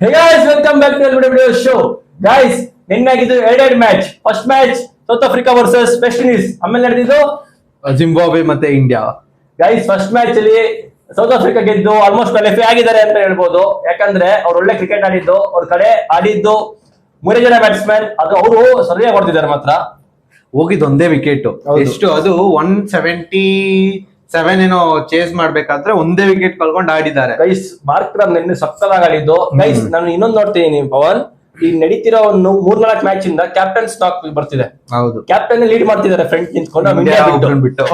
Hey guys, welcome back to the video show. Guys, ನಿನ್ನೆ ಆಗಿದ್ದು ಎರಡೆರಡು match. First match South Africa versus West Indies. ಆಮೇಲೆ ನಡೆದಿದ್ದು Zimbabwe ಮತ್ತೆ ಇಂಡಿಯಾ. ಗೈಸ್ ಫಸ್ಟ್ ಮ್ಯಾಚ್ ಅಲ್ಲಿ South Africa ಗೆದ್ದು ಆಲ್ಮೋಸ್ಟ್ ಕ್ವಾಲಿಫೈ ಆಗಿದ್ದಾರೆ ಅಂತ ಹೇಳ್ಬೋದು. ಯಾಕಂದ್ರೆ ಅವ್ರು ಒಳ್ಳೆ ಕ್ರಿಕೆಟ್ ಆಡಿದ್ದು, ಅವ್ರ ಕಡೆ ಆಡಿದ್ದು ಮೂರೇ ಜನ ಬ್ಯಾಟ್ಸ್ಮನ್, ಅದು ಅವರು ಸರಿಯಾಗಿ ಹೊಡೆದಿದ್ದಾರೆ. ಮಾತ್ರ ಹೋಗಿದ್ ಒಂದೇ ವಿಕೆಟ್, ಎಷ್ಟು ಅದು 177 ಏನೋ ಚೇಸ್ ಮಾಡ್ಬೇಕಾದ್ರೆ ಒಂದೇ ವಿಕೆಟ್ ಕಳ್ಕೊಂಡು ಆಡಿದ್ದಾರೆ. ಗೈಸ್ ಮಾರ್ಕ್ ನಿನ್ನೆ ಸಕ್ಕತ್ತಾಗಿ ಆಡಿದ್ದು. ಗೈಸ್ ನಾನು ಇನ್ನೊಂದು ನೋಡ್ತೀನಿ ಪವನ್, ಈ ನಡೀತಿರೋ ಒಂದು 3-4 ಮ್ಯಾಚ್ ಇಂದ ಕ್ಯಾಪ್ಟನ್ ಸ್ಟಾಕ್ ಬರ್ತಿದೆ. ಹೌದು, ಕ್ಯಾಪ್ಟನ್ ಲೀಡ್ ಮಾಡ್ತಿದ್ದಾರೆ ಫ್ರಂಟ್ ನಿಂತ್ಕೊಂಡು ಬಿಟ್ಟು.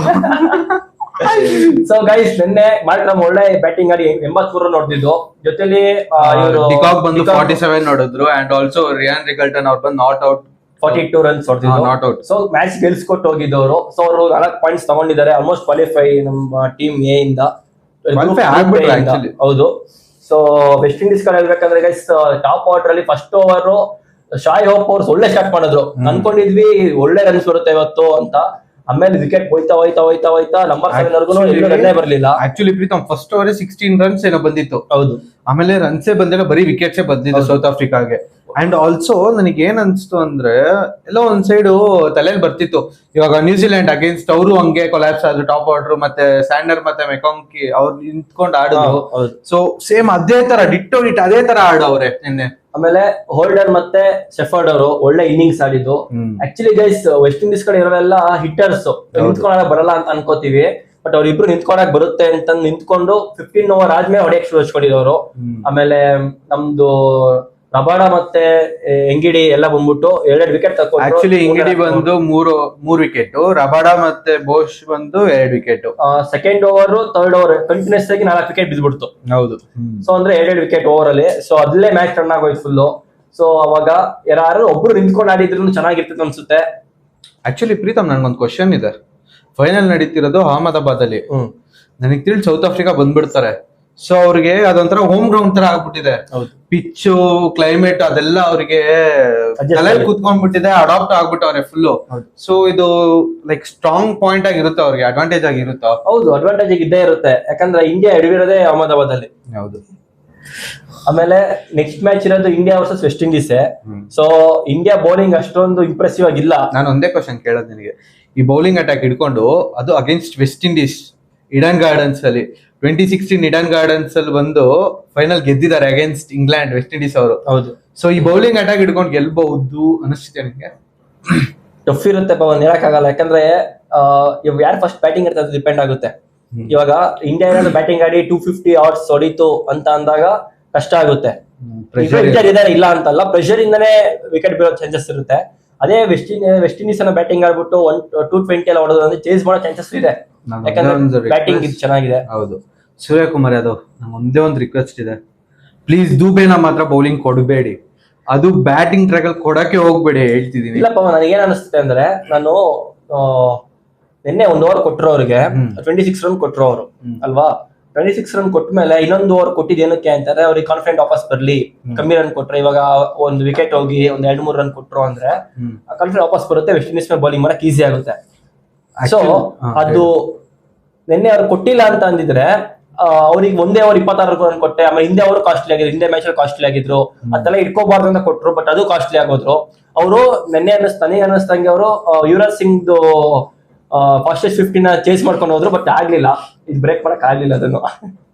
ಸೊ ಗೈಸ್ ನಿನ್ನೆ ಮಾರ್ಕ್ರಮ್ ಒಳ್ಳೆ ಬ್ಯಾಟಿಂಗ್ ಆಡಿ 83 ರನ್ ಹೊಡೆದಿದ್ದು. ಜೊತೆಲಿ ಡಿಕಾಕ್ ಬಂದು 47 ನೋಡಿದ್ರು. ಅಂಡ್ ಆಲ್ಸೋ ರಿಯಾನ್ ರಿಗಲ್ಟನ್ ಅವ್ರು ಬಂದು ನಾಟ್ ಔಟ್ 42 ರನ್ಸ್ ಹೊಡೆದಿದ್ದು. Not out. ಸೊ ಮ್ಯಾಚ್ ಗೆಲ್ಸ್ಕೊಟ್ಟು ಹೋಗಿದ್ದವರು. ಸೊ ಅವರು 4 ಪಾಯಿಂಟ್ಸ್ ತಗೊಂಡಿದ್ದಾರೆ. ಆಲ್ಮೋಸ್ಟ್ ಕ್ವಾಲಿಫೈ ನಮ್ಮ ಟೀಮ್ ಎ ಇಂದ. ಹೌದು. ಸೊ ವೆಸ್ಟ್ ಇಂಡೀಸ್ ಕಡೆ ಹೇಳ್ಬೇಕಂದ್ರೆ ಗೈಸ್ ಟಾಪ್ ಆರ್ಡರ್ ಅಲ್ಲಿ ಫಸ್ಟ್ ಓವರ್ ಶಾಯ್ ಹೋಪ್ ಅವ್ರು ಒಳ್ಳೆ ಸ್ಟಾರ್ಟ್ ಮಾಡಿದ್ರು. ಅನ್ಕೊಂಡಿದ್ವಿ ಒಳ್ಳೆ ರನ್ಸ್ ಬರುತ್ತೆ ಇವತ್ತು ಅಂತ. ಆಮೇಲೆ ವಿಕೆಟ್ ಹೋಯ್ತಾ ನಂಬರ್ 7 ವರ್ಗು ರನ್ನೇ ಬರ್ಲಿಲ್ಲ. Actually Pritam first over 16 runs ಏನೋ ಬಂದಿತ್ತು. ಹೌದು, ಆಮೇಲೆ ರನ್ಸೇ ಬಂದಿಲ್ಲ, ಬರೀ ವಿಕೆಟ್ಸೇ ಬಂದಿದ್ದು ಸೌತ್ ಆಫ್ರಿಕಾಗೆ. ಅಂಡ್ ಆಲ್ಸೋ ನನಗೆ ಏನ್ ಅನ್ಸ್ತು ಅಂದ್ರೆ ಎಲ್ಲೋ ಒಂದ್ ಸೈಡ್ ತಲೆಯಲ್ಲಿ ಬರ್ತಿತ್ತು, ಇವಾಗ ನ್ಯೂಜಿಲೆಂಡ್ ಅಗೇನ್ಸ್ಟ್ ಅವರು ಹಂಗೆ ಕೊಲಾಪ್ಸ್ ಆದ್ರು ಟಾಪ್ ಆರ್ಡರ್, ಮತ್ತೆ ಸ್ಯಾಂಡರ್ ಮತ್ತೆ ಮೆಕಾಂಕಿ ಅವ್ರು ನಿಂತ್ಕೊಂಡು ಆಡಿದ್ರು. ಸೊ ಸೇಮ್ ಅದೇ ತರ ಡಿಟ್ಟೋ ಅದೇ ತರ ಆಡವ್ರೆ ನಿನ್ನೆ. ಆಮೇಲೆ ಹೋಲ್ಡರ್ ಮತ್ತೆ ಶೆಫರ್ಡ್ ಅವರು ಒಳ್ಳೆ ಇನ್ನಿಂಗ್ಸ್ ಆಡಿದ್ದು. ಆಕ್ಚುಲಿ ಗೈಸ್ ವೆಸ್ಟ್ ಇಂಡೀಸ್ ಕಡೆ ಇರೋರೆಲ್ಲ ಹಿಟ್ಟರ್ಸ್, ನಿಂತ್ಕೊಳಕ್ ಬರಲ್ಲ ಅಂತ ಅನ್ಕೋತೀವಿ. ಬಟ್ ಅವ್ರಿಬ್ರು ನಿಂತ್ಕೊಳಕ್ ಬರುತ್ತೆ ಅಂತ ನಿಂತ್ಕೊಂಡು 15 ಓವರ್ ಆದ್ಮೇಲೆ ಹೊಡೆಯಕ್ ಶುರುಚ್ಕೊಂಡಿದವರು. ಆಮೇಲೆ ನಮ್ದು ರಬಾಡ ಮತ್ತೆ ಎಂಗಿಡಿ ಎಲ್ಲ ಬಂದ್ಬಿಟ್ಟು 2 ವಿಕೆಟ್ ತಗೊಂಡು. ಆಕ್ಚುಲಿ ಎಂಗಿಡಿ ಬಂದು 3 ವಿಕೆಟ್, ರಬಾಡ ಮತ್ತೆ ಬೋಶ್ ಬಂದು 2 wicket. Second over third over continuous ಆಗಿ 4 ವಿಕೆಟ್ ಬಿದ್ಬಿಡ್ತು. ಹೌದು. ಸೊ ಅಂದ್ರೆ 2 ವಿಕೆಟ್ ಓವರ್ ಅಲ್ಲಿ. ಸೊ ಅಲ್ಲೇ ಮ್ಯಾಚ್ ರನ್ ಆಗೋಯ್ತು ಫುಲ್. ಸೊ ಅವಾಗ ಯಾರು ಒಬ್ರು ನಿಂತ್ಕೊಂಡು ಆಡಿದ್ರು ಚೆನ್ನಾಗಿರ್ತದೆ ಅನ್ಸುತ್ತೆ. ಆಕ್ಚುಲಿ ಪ್ರೀತಮ್ ನನ್ಗೊಂದು ಕ್ವಶನ್ ಇದೆ. ಫೈನಲ್ ನಡೀತಿರೋದು ಅಹಮದಾಬಾದ್ ಅಲ್ಲಿ. ನನಗೆ ತಿಳಿದು ಸೌತ್ ಆಫ್ರಿಕಾ ಬಂದ್ಬಿಡ್ತಾರೆ. ಸೊ ಅವ್ರಿಗೆ ಅದೊಂಥರ ಹೋಮ್ ಗ್ರೌಂಡ್ ತರ ಆಗ್ಬಿಟ್ಟಿದೆ. ಪಿಚ್ಚು ಕ್ಲೈಮೇಟ್ ಅದೆಲ್ಲ ಅವ್ರಿಗೆ ತಲೆಯಲ್ಲಿ ಕೂತ್ಕೊಂಡ್ಬಿಟ್ಟಿದೆ, ಅಡಾಪ್ಟ್ ಆಗ್ಬಿಟ್ಟವ್ರೆ ಫುಲ್. ಸೊ ಇದು ಲೈಕ್ ಸ್ಟ್ರಾಂಗ್ ಪಾಯಿಂಟ್ ಆಗಿರುತ್ತೆ ಅವ್ರಿಗೆ, ಅಡ್ವಾಂಟೇಜ್ ಆಗಿರುತ್ತಾ? ಹೌದು, ಅಡ್ವಾಂಟೇಜ್ ಇದ್ದೇ ಇರುತ್ತೆ. ಯಾಕಂದ್ರೆ ಇಂಡಿಯಾ ಎಡವಿರೋದೇ ಅಹಮದಾಬಾದ್ ಅಲ್ಲಿ. ಹೌದು. ಆಮೇಲೆ ನೆಕ್ಸ್ಟ್ ಮ್ಯಾಚ್ ಇರೋದು India versus West Indies. So India bowling ಅಷ್ಟೊಂದು ಇಂಪ್ರೆಸಿವ್ ಆಗಿಲ್ಲ. ನಾನು ಒಂದೇ ಕ್ವಶನ್ ಕೇಳೋದು ನಿನಗೆ, ಈ ಬೌಲಿಂಗ್ ಅಟ್ಯಾಕ್ ಇಟ್ಕೊಂಡು ಅದು ಅಗೇನ್ಸ್ಟ್ ವೆಸ್ಟ್ ಇಂಡೀಸ್ ಇಡನ್ ಗಾರ್ಡನ್ಸ್ ಅಲ್ಲಿ 2016 ಇಡನ್ ಗಾರ್ಡನ್ಸ್ ಅಲ್ಲಿ ಬಂದು ಫೈನಲ್ ಗೆದ್ದಿದ್ದಾರೆ ಅಗೇನ್ಸ್ಟ್ ಇಂಗ್ಲೆಂಡ್ ವೆಸ್ಟ್ ಇಂಡೀಸ್ ಅವರು. ಹೌದು. ಸೊ ಈ ಬೌಲಿಂಗ್ ಅಟ್ಯಾಕ್ ಇಟ್ಕೊಂಡು ಗೆಲ್ಬಹುದು ಅನಿಸ್ತಿದೆ ನನಗೆ. ಟಫ್ ಇರುತ್ತೆ ಪವನ್, ಹೇಳಕ್ಕಾಗಲ್ಲ. ಯಾಕಂದ್ರೆ ಯಾರು ಫಸ್ಟ್ ಬ್ಯಾಟಿಂಗ್ ಇರ್ತದೆ ಡಿಪೆಂಡ್ ಆಗುತ್ತೆ. ಇವಾಗ ಇಂಡಿಯಾ ಏನಾದ್ರು ಬ್ಯಾಟಿಂಗ್ ಆಡಿ 250 ಅವರ್ಸ್ ಹೊಡಿತು ಅಂತ ಅಂದಾಗ ಕಷ್ಟ ಆಗುತ್ತೆ. ಇದಾರೆ ಇಲ್ಲ ಅಂತಲ್ಲ, ಪ್ರೆಷರ್ ಇಂದಾನೇ ವಿಕೆಟ್ ಬೀಳೋ ಚಾನ್ಸಸ್ ಇರುತ್ತೆ. ಅದೇ ವೆಸ್ಟ್ ಇಂಡೀಸ್ ಅನ್ನ ಬ್ಯಾಟಿಂಗ್ ಆಡ್ಬಿಟ್ಟು 220 ಎಲ್ಲ ಹೊಡೋದು ಅಂದ್ರೆ ಚೇಸ್ ಮಾಡೋ ಚಾನ್ಸಸ್ ಇದೆ. ಯಾಕಂದ್ರೆ ಬ್ಯಾಟಿಂಗ್ ಚೆನ್ನಾಗಿದೆ. ಹೌದು. ಸೂರ್ಯಕುಮಾರ್ ಯಾದವ್, ನಂಗೆ ಒಂದೇ ಒಂದು ರಿಕ್ವೆಸ್ಟ್ ಇದೆ, ಪ್ಲೀಸ್ ದೂಬೇನ ಮಾತ್ರ ಬೌಲಿಂಗ್ ಕೊಡಬೇಡಿ. ಅದು ಬ್ಯಾಟಿಂಗ್ ಟ್ರ್ಯಾಕ್ ಅಲ್ಲಿ ಕೊಡಕ್ಕೆ ಹೋಗ್ಬೇಡಿ ಹೇಳ್ತಿದೀನಿ. ಇಲ್ಲಪ್ಪ, ನನಗೆ ಏನ್ ಅನಿಸುತ್ತೆ ಅಂದ್ರೆ, ನಾನು ನಿನ್ನೆ 1 ಓವರ್ ಕೊಟ್ಟರು ಅವ್ರಿಗೆ 26 ರನ್ ಕೊಟ್ಟರು ಅವರು ಅಲ್ವಾ. 26 ರನ್ ಕೊಟ್ಟ ಮೇಲೆ ಇನ್ನೊಂದು ಓವರ್ ಕೊಟ್ಟಿದ್ ಏನಕ್ಕೆ ಅಂತಾರೆ, ಅವ್ರಿಗೆ ಕಾನ್ಫಿಡೆಂಟ್ ವಾಪಸ್ ಬರ್ಲಿ. ಕಮ್ಮಿ ರನ್ ಕೊಟ್ರೆ ಇವಾಗ 1 ವಿಕೆಟ್ ಹೋಗಿ 2-3 ರನ್ ಕೊಟ್ರು ಅಂದ್ರೆ ಕಾನ್ಫಿಡೆಂಟ್ ವಾಪಸ್ ಬರುತ್ತೆ. ವೆಸ್ಟ್ ಇಂಡೀಸ್ ಮೇಲೆ ಬೌಲಿಂಗ್ ಮಾಡಕ್ ಈಸಿ ಆಗುತ್ತೆ. ಸೊ ಅದು ನಿನ್ನೆ ಅವ್ರು ಕೊಟ್ಟಿಲ್ಲ ಅಂತ ಅಂದಿದ್ರೆ ಅವ್ರಿಗೆ ಒಂದೇ ಓವರ್ 26 ರನ್ ಕೊಟ್ಟೆ. ಆಮೇಲೆ ಹಿಂದೆ ಅವರು ಕಾಸ್ಟ್ಲಿ ಆಗಿದ್ರು, ಹಿಂದೆ ಮ್ಯಾಚ್ ಅಲ್ಲಿ ಕಾಸ್ಟ್ಲಿ ಆಗಿದ್ರು. ಅದೆಲ್ಲ ಇಟ್ಕೋಬಾರ್ದು ಅಂತ ಕೊಟ್ರು, ಬಟ್ ಅದು ಕಾಸ್ಟ್ಲಿ ಆಗೋದ್ರು. ಅವರು ನಿನ್ನೆ ನನಗೆ ಅನ್ನಿಸ್ತಂಗೆ ಅವರು ಯುವರಾಜ್ ಸಿಂಗ್ ಫಾಸ್ಟೆಸ್ಟ್ 50 ಚೇಸ್ ಮಾಡ್ಕೊಂಡು ಹೋದ್ರು, ಬಟ್ ಆಗ್ಲಿಲ್ಲ. ಇದು ಬ್ರೇಕ್ ಮಾಡಕ್ ಆಗ್ಲಿಲ್ಲ ಅದನ್ನು.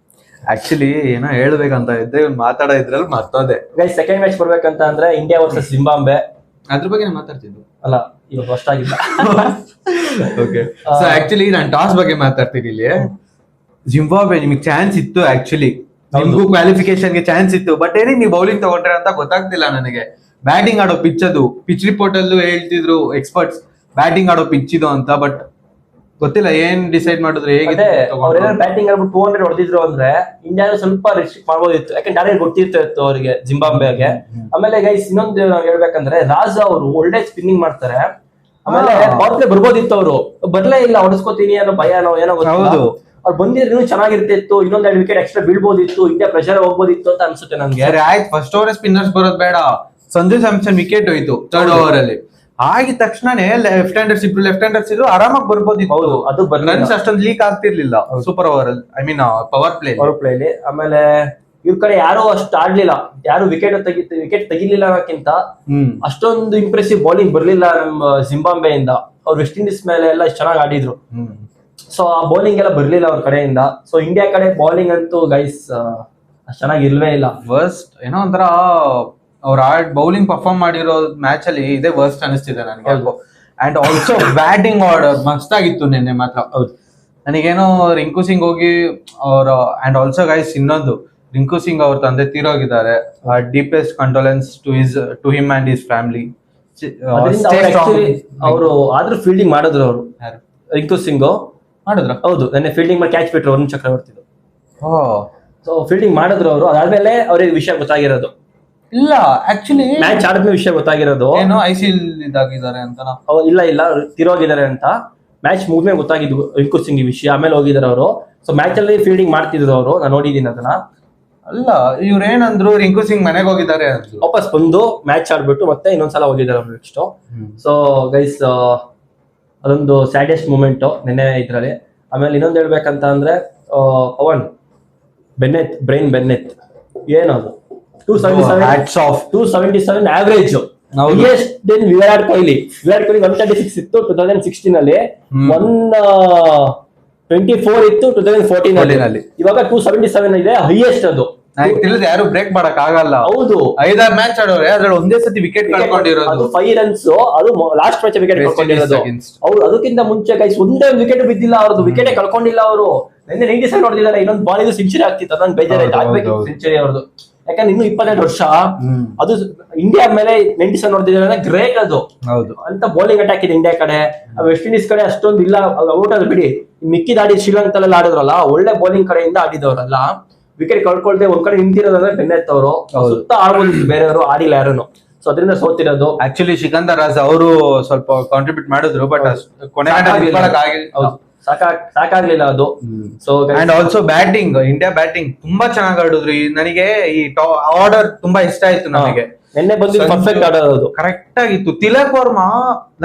ಆಕ್ಚುಲಿ ಏನೋ ಹೇಳ್ಬೇಕಂತ ಇದ್ದೆ, ಮಾತಾಡೋ ಇದ್ರಲ್ಲಿ ಮರ್ತೋದೆ. ಗೈಸ್ ಸೆಕೆಂಡ್ ಮ್ಯಾಚ್ ಬರ್ಬೇಕಂತ ಅಂದ್ರೆ ಇಂಡಿಯಾ ವರ್ಸಸ್ ಜಿಂಬಾಬ್ವೆ, ಅದ್ರ ಬಗ್ಗೆ ಮಾತಾಡ್ತಿದ್ದು ಅಲ್ಲ ಇವಾಗ ಫಸ್ಟ್ ಆಗಿಲ್ಲ. ಓಕೆ. ಸೊ ಆಕ್ಚುಲಿ ನಾನು ಟಾಸ್ ಬಗ್ಗೆ ಮಾತಾಡ್ತೀನಿ ಇಲ್ಲಿ. ಜಿಂಬಾಬ್ವೆ ನಿಮಗೆ ಚಾನ್ಸ್ ಇತ್ತು, ಆಕ್ಚುಲಿ ನಿಮ್ಗೂ ಕ್ವಾಲಿಫಿಕೇಶನ್ ಗೆ ಚಾನ್ಸ್ ಇತ್ತು. ಬಟ್ ಏನಿಗೆ ನೀವು ಬೌಲಿಂಗ್ ತಗೊಂಡ್ರೆ ಅಂತ ಗೊತ್ತಾಗ್ತಿಲ್ಲ ನನಗೆ. ಬ್ಯಾಟಿಂಗ್ ಆಡೋ ಪಿಚ್ ಅದು, ಪಿಚ್ ರಿಪೋರ್ಟ್ ಅಲ್ಲೂ ಹೇಳ್ತಿದ್ರು ಎಕ್ಸ್ಪರ್ಟ್ಸ್ ಬ್ಯಾಟಿಂಗ್ ಆಡೋ ಪಿಚ್ ಇದು ಅಂತ. ಬಟ್ ಗೊತ್ತಿಲ್ಲ ಏನ್ ಡಿಸೈಡ್ ಮಾಡಿದ್ರೆ ಹೇಗಿದೆ. ಬ್ಯಾಟಿಂಗ್ ಆಡ್ಬಿಟ್ಟು 200 ಹೊಡೆದಿದ್ರು ಅಂದ್ರೆ ಇಂಡಿಯಾ ಸ್ವಲ್ಪ ರೆಸ್ಟ್ರಿಕ್ಟ್ ಮಾಡ್ಬೋದಿತ್ತು. ಯಾಕಂದ್ರೆ ಡೈರೆಕ್ಟ್ ಗೊತ್ತಿರ್ತಿತ್ತು ಅವರಿಗೆ ಜಿಂಬಾಬ್ವೆಗೆ. ಆಮೇಲೆ ಗೈಸ್ ಇನ್ನೊಂದು ನಾವ್ ಹೇಳ್ಬೇಕಂದ್ರೆ, ರಾಜ್ ಅವರು ಒಳ್ಳೆ ಸ್ಪಿನ್ನಿಂಗ್ ಮಾಡ್ತಾರೆ. ಆಮೇಲೆ ಪವರ್ ಪ್ಲೇ ಬರ್ಬೋದಿತ್ತು, ಅವರು ಬರ್ಲೇ ಇಲ್ಲ. ಹೊಡಿಸ್ಕೋತೀನಿ ಅನ್ನೋ ಭಯ ಏನೋ ಗೊತ್ತಿಲ್ಲ. ಅವ್ರು ಬಂದಿದ್ರು ಚೆನ್ನಾಗಿರ್ತಿತ್ತು, ಇನ್ನೊಂದ್ 2 ವಿಕೆಟ್ ಎಕ್ಸ್ಟ್ರಾ ಬೀಳ್ಬೋದಿತ್ತು, ಇಂಡಿಯಾ ಪ್ರೆಷರ್ ಹೋಗ್ಬೋದಿತ್ತು ಅಂತ ಅನ್ಸುತ್ತೆ ನನ್ಗೆ. ಆಯ್ತು, ಫಸ್ಟ್ ಓವರ್ ಸ್ಪಿನ್ನರ್ಸ್ ಬರೋದ್ ಬೇಡ. ಸಂಜು ಸ್ಯಾಮ್ಸನ್ ವಿಕೆಟ್ ಹೋಯ್ತು 3rd ಓವರ್ ಅಲ್ಲಿ. ಆಗಿದ ತಕ್ಷಣನೇ ಲೆಫ್ಟ್ ಹ್ಯಾಂಡರ್ಸ್ ಇದ್ರು, ಆರಾಮಾಗಿ ಬರ್ಬೋದಿತ್ತು. ಹೌದು, ಅದು ರನ್ಸ್ ಅಷ್ಟೊಂದು ಲೀಕ್ ಆಗ್ತಿರ್ಲಿಲ್ಲ ಸೂಪರ್ ಓವರ್ ಅಲ್ಲಿ, ಐ ಮೀನ್ ಪವರ್ ಪ್ಲೇ ಅಲ್ಲಿ. ಆಮೇಲೆ ಇವ್ರ ಕಡೆ ಯಾರು ಅಷ್ಟು ಆಡ್ಲಿಲ್ಲ, ಯಾರು ವಿಕೆಟ್ ತೆಗಿಲಿಲ್ಲ ಅನ್ನೋಕ್ಕಿಂತ ಅಷ್ಟೊಂದು ಇಂಪ್ರೆಸಿವ್ ಬೌಲಿಂಗ್ ಬರ್ಲಿಲ್ಲ ನಮ್ಮ ಜಿಂಬಾಬ್ವೆಯಿಂದ. ಅವ್ರು ವೆಸ್ಟ್ ಇಂಡೀಸ್ ಮೇಲೆ ಎಲ್ಲ ಚೆನ್ನಾಗಿ ಆಡಿದ್ರು. ಸೊ ಆ ಬೌಲಿಂಗ್ ಎಲ್ಲ ಬರ್ಲಿಲ್ಲ ಅವ್ರ ಕಡೆಯಿಂದ. ಸೊ ಇಂಡಿಯಾ ಕಡೆ ಬೌಲಿಂಗ್ ಅಂತೂ ಗೈಸ್ ಅಷ್ಟು ಚೆನ್ನಾಗಿ ಇಲ್ವೇ ಇಲ್ಲ. ವರ್ಸ್ಟ್ ಏನೋ ಒಂಥರ ಅವ್ರ ಬೌಲಿಂಗ್ ಪರ್ಫಾರ್ಮ್ ಮಾಡಿರೋ ಮ್ಯಾಚ್ ಅಲ್ಲಿ ಇದೇ ವರ್ಸ್ಟ್ ಅನಿಸ್ತಿದೆ ನನಗೆ. ಅಂಡ್ ಆಲ್ಸೋ ಬ್ಯಾಟಿಂಗ್ ಆರ್ಡರ್ ಮಸ್ತ್ ಆಗಿತ್ತು ನಿನ್ನೆ ಮಾತ್ರ. ಹೌದು, ನನಗೇನೋ ರಿಂಕು ಸಿಂಗ್ ಹೋಗಿ ಅವ್ರ ಅಂಡ್ ಆಲ್ಸೋ ಗೈಸ್ ಇನ್ನೊಂದು ರಿಂಕು ಸಿಂಗ್ ಅವ್ರ ತಂದೆ ತೀರೋಗಿದ್ದಾರೆ. Deepest condolences to him and his family. ಅವರು ಆದ್ರೂ ಫೀಲ್ಡಿಂಗ್ ಮಾಡಿದ್ರು ಅವರು ರಿಂಕು ಸಿಂಗ್ ಮಾಡಿದ್ರ. ಹೌದು, ನೆನ್ನೆ ಫೀಲ್ಡಿಂಗ್ ಮಾಡಿ ಕ್ಯಾಚ್ ಬಿಟ್ರು ವರುಣ್ ಚಕ್ರವರ್ತಿ. ಸೊ ಫೀಲ್ಡಿಂಗ್ ಮಾಡಿದ್ರು ಅವರು. ಅದಾದ್ಮೇಲೆ ಅವ್ರಿಗೆ ವಿಷಯ ಗೊತ್ತಾಗಿರೋದು. ಇಲ್ಲ ಆಕ್ಚುಲಿ ಮ್ಯಾಚ್ ಆಡಿದ್ಮೇಲೆ ವಿಷಯ ಗೊತ್ತಾಗಿರೋದು ಏನೋ ICL ಇದಾಗಿದ್ದಾರೆ ಅಂತ. ಇಲ್ಲ ತಿರೋಗಿದ್ದಾರೆ ಅಂತ ಮ್ಯಾಚ್ ಮುಗಿದ್ಮೇಲೆ ಗೊತ್ತಾಗಿದ್ದು ರಿಂಕು ಸಿಂಗ್ ಈ ವಿಷಯ. ಆಮೇಲೆ ಹೋಗಿದ್ದಾರೆ ಅವರು. ಸೊ ಮ್ಯಾಚ್ ಅಲ್ಲಿ ಫೀಲ್ಡಿಂಗ್ ಮಾಡ್ತಿದ್ರು ಅವರು, ನಾನು ನೋಡಿದೀನಿ ಅದನ್ನ. ಅಲ್ಲ ಇವ್ರೇನಂದ್ರು ರಿಂಕು ಸಿಂಗ್ ಮನೆಗೆ ಹೋಗಿದ್ದಾರೆ ಅಂತ, ವಾಪಸ್ ಬಂದು ಮ್ಯಾಚ್ ಆಡ್ಬಿಟ್ಟು ಮತ್ತೆ ಇನ್ನೊಂದ್ಸಲ ಹೋಗಿದ್ದಾರೆ ಅವ್ರು ನೆಕ್ಸ್ಟ್. ಸೊ ಗೈಸ್ ಅದೊಂದು ಸ್ಯಾಡೆಸ್ಟ್ ಮೂಮೆಂಟ್ ನಿನ್ನೆ ಇದ್ರಲ್ಲಿ. ಆಮೇಲೆ ಇನ್ನೊಂದು ಹೇಳ್ಬೇಕಂತ ಅಂದ್ರೆ ಪವನ್ ಬ್ರೈನ್ ಬೆನ್ನೆತ್ ಏನದು 277 ಆವರೇಜ್. ವಿರಾಟ್ ಕೊಹ್ಲಿ 136 ಇತ್ತು 2016 ಅಲ್ಲಿ, 124 ಇತ್ತು 2014 ಅಲ್ಲಿ. ಇವಾಗ 277 ಇದೆ, ಹೈಯೆಸ್ಟ್ ಅದು. ಯಾರು ಬ್ರೇಕ್ ಮಾಡಕ್ ಆಗಲ್ಲ. ಹೌದು, 5-6 ಮ್ಯಾಚ್ ಆಡೋರೆ ಅದ್ರಲ್ಲಿ ಒಂದೇ ಸತಿ ವಿಕೆಟ್ ಕಳ್ಕೊಂಡಿರೋದು. 5 ರನ್ಸ್, ಅದು ಲಾಸ್ಟ್ ಮ್ಯಾಚ್ ವಿಕೆಟ್ ಕಳ್ಕೊಂಡಿರೋದು. ಅವ್ರು ಅದಕ್ಕಿಂತ ಮುಂಚೆ ಗೈಸ್ ಒಂದೇ ವಿಕೆಟ್ ಬಿದ್ದಿಲ್ಲ ಅವ್ರದ್ದು, ವಿಕೆಟ್ ಕಳ್ಕೊಂಡಿಲ್ಲ ಅವರು. ನಿನ್ನೆ 97 ಹೊಡೆದಿದ್ದಾರೆ. ಇನ್ನೊಂದು ಬಾಲ್ ಸೆಂಚುರಿ ಆಗ್ತಿತ್ತು, ಅದನ್ನ ಬೇಜಾರಾಯ್ತು. ಆಗ್ಬೇಕಿತ್ತು ಸೆಂಚುರಿ ಅವ್ರದ್ದು, ಯಾಕಂದ್ರೆ ಇನ್ನು 22 ವರ್ಷ. ಅದು ಇಂಡಿಯಾ ಮೇಲೆ 97 ಹೊಡೆದಿದ್ದಾರೆ, ಗ್ರೇಟ್ ಅದು. ಹೌದು, ಅಂತ ಬೌಲಿಂಗ್ ಅಟ್ಯಾಕ್ ಇದೆ ಇಂಡಿಯಾ ಕಡೆ. ವೆಸ್ಟ್ ಇಂಡೀಸ್ ಕಡೆ ಅಷ್ಟೊಂದು ಇಲ್ಲ, ಔಟ್ ಅದು ಬಿಡಿ. ಮಿಕ್ಕಿದ ಆಡಿ ಶ್ರೀಲಂಕಾದಲ್ಲಿ ಆಡಿದ್ರಲ್ಲ, ಒಳ್ಳೆ ಬೌಲಿಂಗ್ ಕಡೆಯಿಂದ ಆಡಿದವರಲ್ಲ. ವಿಕೆಟ್ ಕಳ್ಕೊಳ್ದೆ ಒಂದ್ ಕಡೆ ನಿಂತಿರೋದಂದ್ರೆ ಬೆನ್ನೆತ್ತವರು, ಸುತ್ತ ಆಡ್ಬೋದು ಬೇರೆಯವರು, ಆಡಿಲ್ಲ ಯಾರು. ಸೊ ಅದರಿಂದ ಸೋತಿರೋದು. ಆಕ್ಚುಲಿ ಸಿಕಂದರ್ ರಾಜ್ ಅವರು ಸ್ವಲ್ಪ ಕಾಂಟ್ರಿಬ್ಯೂಟ್ ಮಾಡಿದ್ರು, ಬಟ್ ಕೊನೆ ಸಾಕಾಗ್ಲಿಲ್ಲ ಅದು. So and also batting, India batting ತುಂಬಾ ಚೆನ್ನಾಗಿ ಆಡಿದ್ರು. ನನಗೆ ಈ ಆರ್ಡರ್ ತುಂಬಾ ಇಷ್ಟ ಆಯ್ತು. ನನಗೆ ನಿನ್ನೆ ಬಂದಿದ್ದು ಪರ್ಫೆಕ್ಟ್ ಆಡೋದು ಕರೆಕ್ಟ್ ಆಗಿತ್ತು. ತಿಲಕ್ ವರ್ಮಾ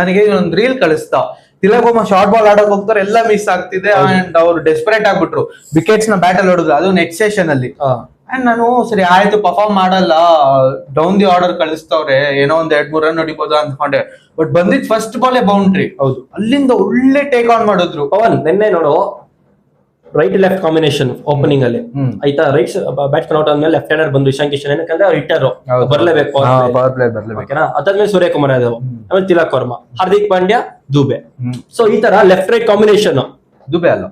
ನನಗೆ ಒಂದು ರೀಲ್ ಕಳಿಸ್ತಾ. ತಿಲಕ್ ವರ್ಮಾ ಶಾರ್ಟ್ ಬಾಲ್ ಆಡಕ್ ಹೋಗ್ತಾರೆ, ಎಲ್ಲ ಮಿಸ್ ಆಗ್ತಿದೆ. ಅಂಡ್ ಅವ್ರು ಡೆಸ್ಪರೇಟ್ ಆಗ್ಬಿಟ್ರು, ವಿಕೆಟ್ಸ್ ನ ಬ್ಯಾಟಲ್ ಹೊಡೆದ್ರು, ಅದು ನೆಟ್ ಸೆಷನ್ ಅಲ್ಲಿ. ಅಂಡ್ ನಾನು ಸರಿ ಆಯ್ತು ಪರ್ಫಾರ್ಮ್ ಮಾಡಲ್ಲ, ಡೌನ್ ದಿ ಆರ್ಡರ್ ಕಳಿಸ್ತವ್ರೆ, ಏನೋ ಒಂದ್ 2-3 ರನ್ ಹೊಡಿಬೋದು ಅನ್ಕೊಂಡೆ. ಬಟ್ ಬಂದಿದ್ ಫಸ್ಟ್ ಬಾಲೇ ಬೌಂಡ್ರಿ. ಹೌದು, ಅಲ್ಲಿಂದ ಒಳ್ಳೆ ಟೇಕ್ ಆನ್ ಮಾಡಿದ್ರು. ಪವನ್ ನಿನ್ನೆ ನೋಡು, ರೈಟ್ ಲೆಫ್ಟ್ ಕಾಂಬಿನೇಷನ್ ಓಪನಿಂಗ್ ಅಲ್ಲಿ ಆಯ್ತಾ. ರೈಟ್ ಬ್ಯಾಟ್ಸ್ಮನ್ ಔಟ್ ಆದ್ಮೇಲೆ ಲೆಫ್ಟ್ ಹ್ಯಾಂಡರ್ ಬಂದು ಇಶಾನ್ ಕಿಶನ್, ಏನಕ್ಕಂದ್ರೆ ಅವ್ರು ಹಿಟ್ಟರು ಬರ್ಲೇಬೇಕು. ಅದಾದ್ಮೇಲೆ ಸೂರ್ಯಕುಮಾರ್ ಯಾದವ್, ಆಮೇಲೆ ತಿಲಕ್ ವರ್ಮಾ, ಹಾರ್ದಿಕ್ ಪಾಂಡ್ಯ, ದುಬೆ. ಸೊ ಈ ತರ ಲೆಫ್ಟ್ ರೈಟ್ ಕಾಂಬಿನೇಷನ್. ದುಬೆ ಅಲ್ಲ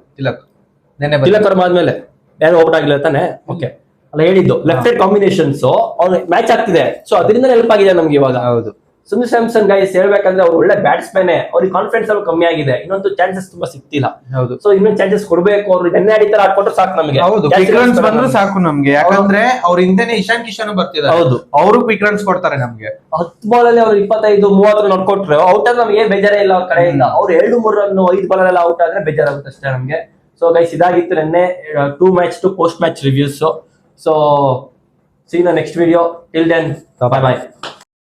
ತಿಲಕ್ ವರ್ಮಾ ಆದ್ಮೇಲೆ ಯಾರು ಔಟ್ ಆಗಿಲ್ಲ ತಾನೆ. ಓಕೆ ಅಲ್ಲ ಹೇಳಿದ್ದು, ಲೆಫ್ಟ್ ರೈಟ್ ಕಾಂಬಿನೇಷನ್ಸ್ ಅವ್ರು ಮ್ಯಾಚ್ ಆಗ್ತಿದೆ. ಸೊ ಅದರಿಂದ ಹೆಲ್ಪ್ ಆಗಿದೆ ನಮ್ಗೆ ಇವಾಗ. ಹೌದು, ಸಂಜು ಸ್ಯಾಮ್ಸನ್ ಗೈಸ್ ಹೇಳ್ಬೇಕಂದ್ರೆ ಅವ್ರು ಒಳ್ಳೆ ಬ್ಯಾಟ್ಸ್ಮನ್, ಅವ್ರಿಗೆ ಕಾನ್ಫಿಡೆನ್ಸ್ ಅಲ್ಲಿ ಕಮ್ಮಿ ಆಗಿದೆ. ಇನ್ನೊಂದು ಚಾನ್ಸಸ್ ತುಂಬಾ ಸಿಗ್ತಿಲ್ಲ. ಹೌದು, ಸೊ ಇನ್ನೊಂದು ಚಾನ್ಸಸ್ ಕೊಡ್ಬೇಕು. ಅವ್ರು ನೆನ್ನೆ ಆಡಿತರ ಆಡ್ಕೊಟ್ರೆ ಸಾಕು ನಮಗೆ. ಹೌದು, ಕ್ವಿಕ್ ರನ್ಸ್ ಬಂದ್ರು ಸಾಕು ನಮ್ಗೆ, ಯಾಕಂದ್ರೆ ಅವ್ರ ಹಿಂದೆನೆ ಇಶಾನ್ ಕಿಶನ್ ಬರ್ತಿದ್ದಾರೆ. ಹೌದು, ಅವರು ಕ್ವಿಕ್ ರನ್ಸ್ ಕೊಡ್ತಾರೆ ನಮ್ಗೆ. 10 ಬಾಲ್ ಅಲ್ಲಿ ಅವ್ರು 25-30 ರನ್ ನೋಡ್ಕೊಟ್ರೆ ಔಟ್ ಆದ್ರೆ ನಮ್ಗೆ ಬೇಜಾರೇ ಇಲ್ಲ ಅವ್ರ ಕಡೆಯಿಂದ. ಅವ್ರು 2-3 ರನ್ 5 ಬಾಲ್ ಎಲ್ಲ ಔಟ್ ಆದ್ರೆ ಬೇಜಾರಾಗುತ್ತೆ ಅಷ್ಟೇ ನಮ್ಗೆ. ಸೊ ಗೈಸ್ ಇದಾಗಿತ್ತು ನೆನ್ನೆ 2 match to post match reviews. So see you in the next video. Till then, bye bye.